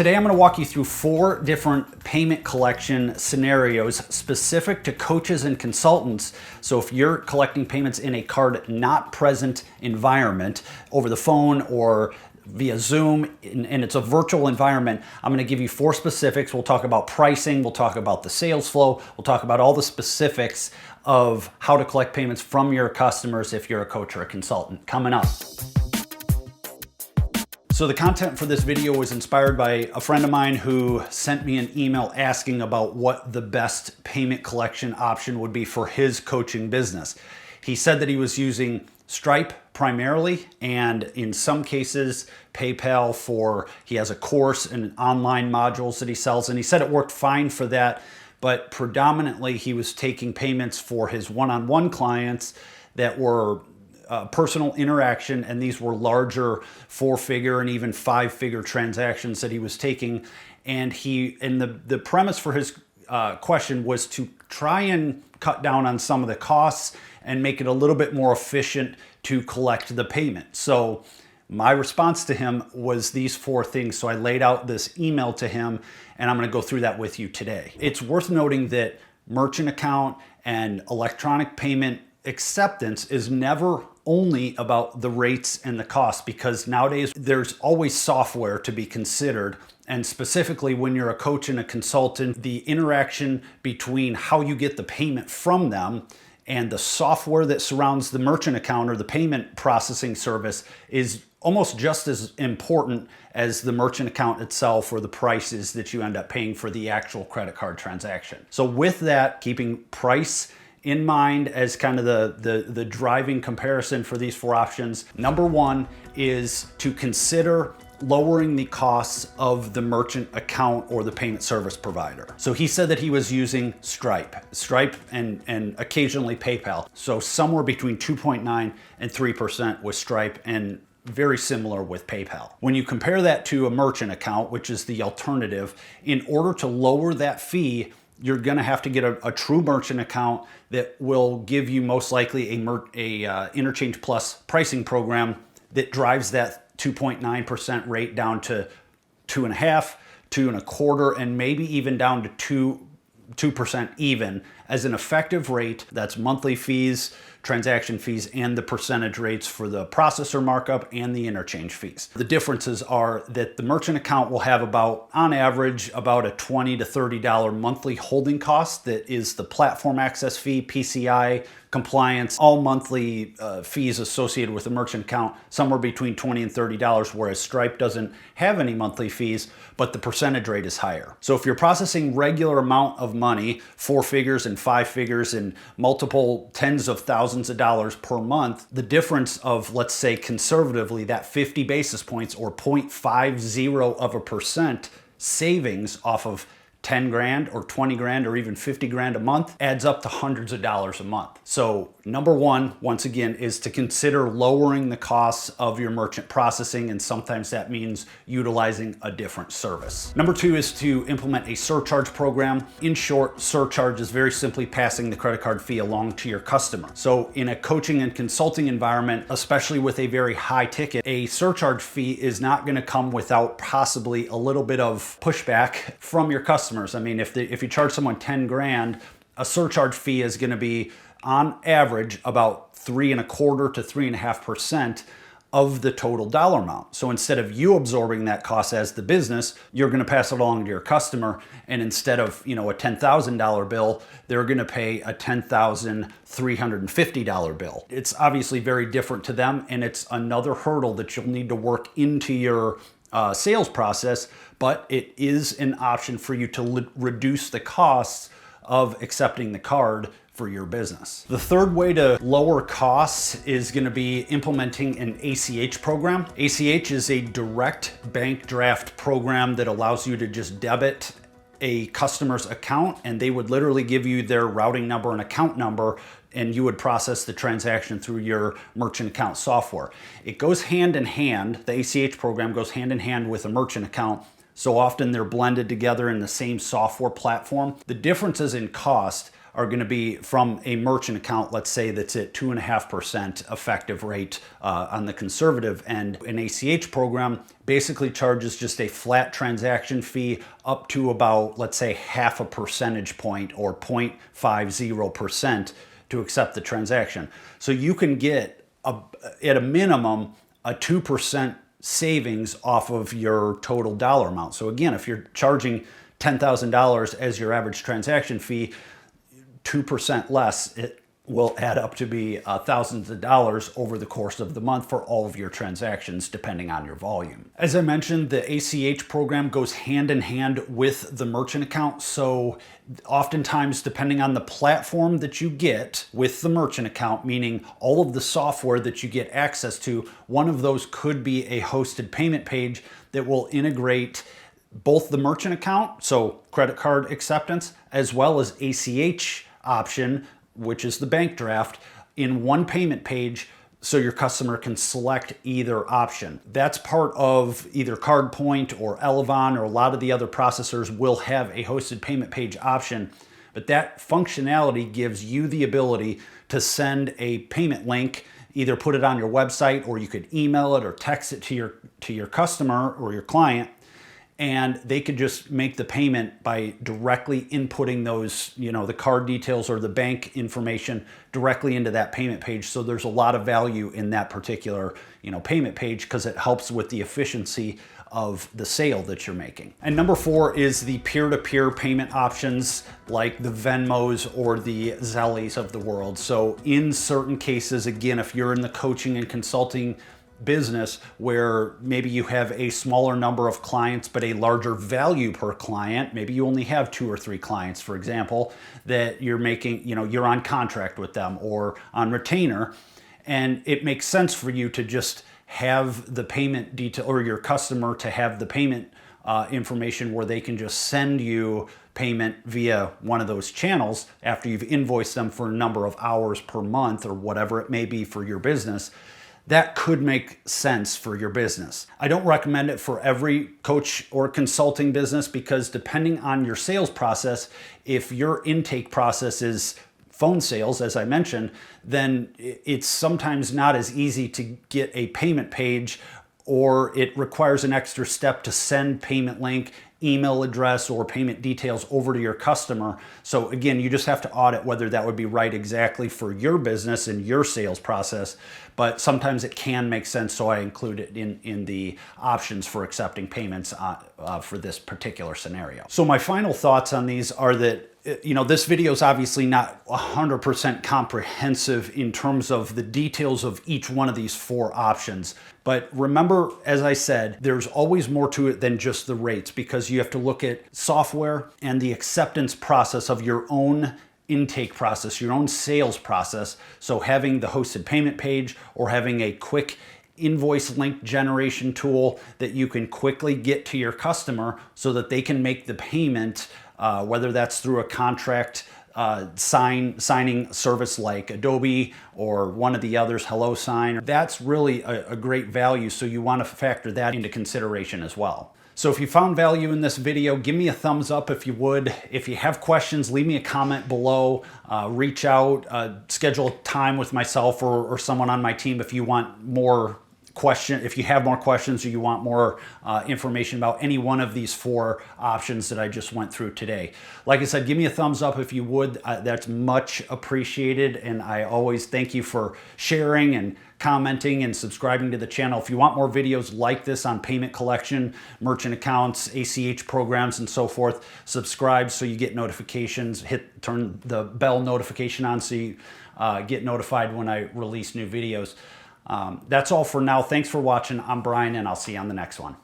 Today I'm going to walk you through 4 different payment collection scenarios specific to coaches and consultants. So if you're collecting payments in a card not present environment over the phone or via Zoom, and it's a virtual environment, I'm going to give you 4 specifics. We'll talk about pricing, we'll talk about the sales flow, we'll talk about all the specifics of how to collect payments from your customers if you're a coach or a consultant coming up. So the content for this video was inspired by a friend of mine who sent me an email asking about what the best payment collection option would be for his coaching business. He said that he was using Stripe primarily, and in some cases PayPal he has a course and online modules that he sells, and he said it worked fine for that, but predominantly he was taking payments for his one-on-one clients that were personal interaction, and these were larger 4-figure and even 5-figure transactions that he was taking. And the premise for his question was to try and cut down on some of the costs and make it a little bit more efficient to collect the payment. So my response to him was these 4 things. So I laid out this email to him, and I'm going to go through that with you today. It's worth noting that merchant account and electronic payment acceptance is never only about the rates and the cost, because nowadays there's always software to be considered. And specifically when you're a coach and a consultant, the interaction between how you get the payment from them and the software that surrounds the merchant account or the payment processing service is almost just as important as the merchant account itself or the prices that you end up paying for the actual credit card transaction. So with that, keeping price in mind as kind of the driving comparison for these 4 options, number 1 is to consider lowering the costs of the merchant account or the payment service provider. So he said that he was using Stripe and occasionally PayPal. So somewhere between 2.9 and 3% with Stripe, and very similar with PayPal. When you compare that to a merchant account, which is the alternative, in order to lower that fee, you're going to have to get a true merchant account that will give you most likely a interchange plus pricing program that drives that 2.9% rate down to 2.5, 2.25, and maybe even down to 2% even as an effective rate. That's monthly fees, transaction fees, and the percentage rates for the processor markup and the interchange fees. The differences are that the merchant account will have on average, about a $20 to $30 monthly holding cost. That is the platform access fee, PCI, compliance, all monthly fees associated with a merchant account, somewhere between $20 and $30, whereas Stripe doesn't have any monthly fees, but the percentage rate is higher. So if you're processing regular amount of money, 4 figures and 5 figures and multiple tens of thousands of dollars per month, the difference of, let's say conservatively, that 50 basis points or 0.50% savings off of 10 grand or 20 grand or even 50 grand a month adds up to hundreds of dollars a month. So number 1, once again, is to consider lowering the costs of your merchant processing, and sometimes that means utilizing a different service. Number 2 is to implement a surcharge program. In short, surcharge is very simply passing the credit card fee along to your customer. So in a coaching and consulting environment, especially with a very high ticket, a surcharge fee is not going to come without possibly a little bit of pushback from your customers. I mean, if you charge someone 10 grand, a surcharge fee is going to be on average about 3.25% to 3.5% of the total dollar amount. So instead of you absorbing that cost as the business, you're going to pass it along to your customer, and instead of a $10,000 bill, they're going to pay a $10,350 bill. It's obviously very different to them, and it's another hurdle that you'll need to work into your sales process, but it is an option for you to reduce the costs of accepting the card for your business. The third way to lower costs is going to be implementing an ACH program. ACH is a direct bank draft program that allows you to just debit a customer's account, and they would literally give you their routing number and account number, and you would process the transaction through your merchant account software. It goes hand in hand, the ACH program goes hand in hand with a merchant account. So often they're blended together in the same software platform. The differences in cost are going to be from a merchant account, let's say that's at 2.5% effective rate on the conservative end. An ACH program basically charges just a flat transaction fee up to about, let's say, 0.5 percentage point or 0.50% to accept the transaction. So you can get, at a minimum, a 2% savings off of your total dollar amount. So again, if you're charging $10,000 as your average transaction fee, 2% less, it will add up to be thousands of dollars over the course of the month for all of your transactions, depending on your volume. As I mentioned, the ACH program goes hand in hand with the merchant account. So oftentimes, depending on the platform that you get with the merchant account, meaning all of the software that you get access to, one of those could be a hosted payment page that will integrate both the merchant account, so credit card acceptance, as well as ACH option, which is the bank draft, in one payment page so your customer can select either option. That's part of either CardPoint or Elevon, or a lot of the other processors will have a hosted payment page option, but that functionality gives you the ability to send a payment link, either put it on your website, or you could email it or text it to your customer or your client, and they could just make the payment by directly inputting those, the card details or the bank information directly into that payment page. So there's a lot of value in that particular, payment page, because it helps with the efficiency of the sale that you're making. And number 4 is the peer-to-peer payment options like the Venmos or the Zellies of the world. So in certain cases, again, if you're in the coaching and consulting business where maybe you have a smaller number of clients but a larger value per client, maybe you only have 2 or 3 clients, for example, that you're making, you're on contract with them or on retainer, and it makes sense for you to just have the payment detail, or your customer to have the payment information where they can just send you payment via one of those channels after you've invoiced them for a number of hours per month or whatever it may be for your business. That could make sense for your business. I don't recommend it for every coach or consulting business, because depending on your sales process, if your intake process is phone sales, as I mentioned, then it's sometimes not as easy to get a payment page, or it requires an extra step to send payment link, email address, or payment details over to your customer. So again, you just have to audit whether that would be right exactly for your business and your sales process. But sometimes it can make sense, so I include it in the options for accepting payments for this particular scenario. So my final thoughts on these are that this video is obviously not 100% comprehensive in terms of the details of each one of these 4 options. But remember, as I said, there's always more to it than just the rates, because you have to look at software and the acceptance process of your own intake process, your own sales process. So having the hosted payment page or having a quick invoice link generation tool that you can quickly get to your customer so that they can make the payment, whether that's through a contract signing service like Adobe or one of the others, HelloSign. That's really a great value, so you want to factor that into consideration as well. So if you found value in this video, give me a thumbs up if you would. If you have questions, leave me a comment below. Reach out, schedule time with myself or someone on my team if you want more if you have more questions, or you want more information about any one of these 4 options that I just went through today. Like I said, give me a thumbs up if you would. That's much appreciated, and I always thank you for sharing and commenting and subscribing to the channel. If you want more videos like this on payment collection, merchant accounts, ACH programs, and so forth, subscribe so you get notifications. Turn the bell notification on so you get notified when I release new videos. That's all for now. Thanks for watching. I'm Brian, and I'll see you on the next one.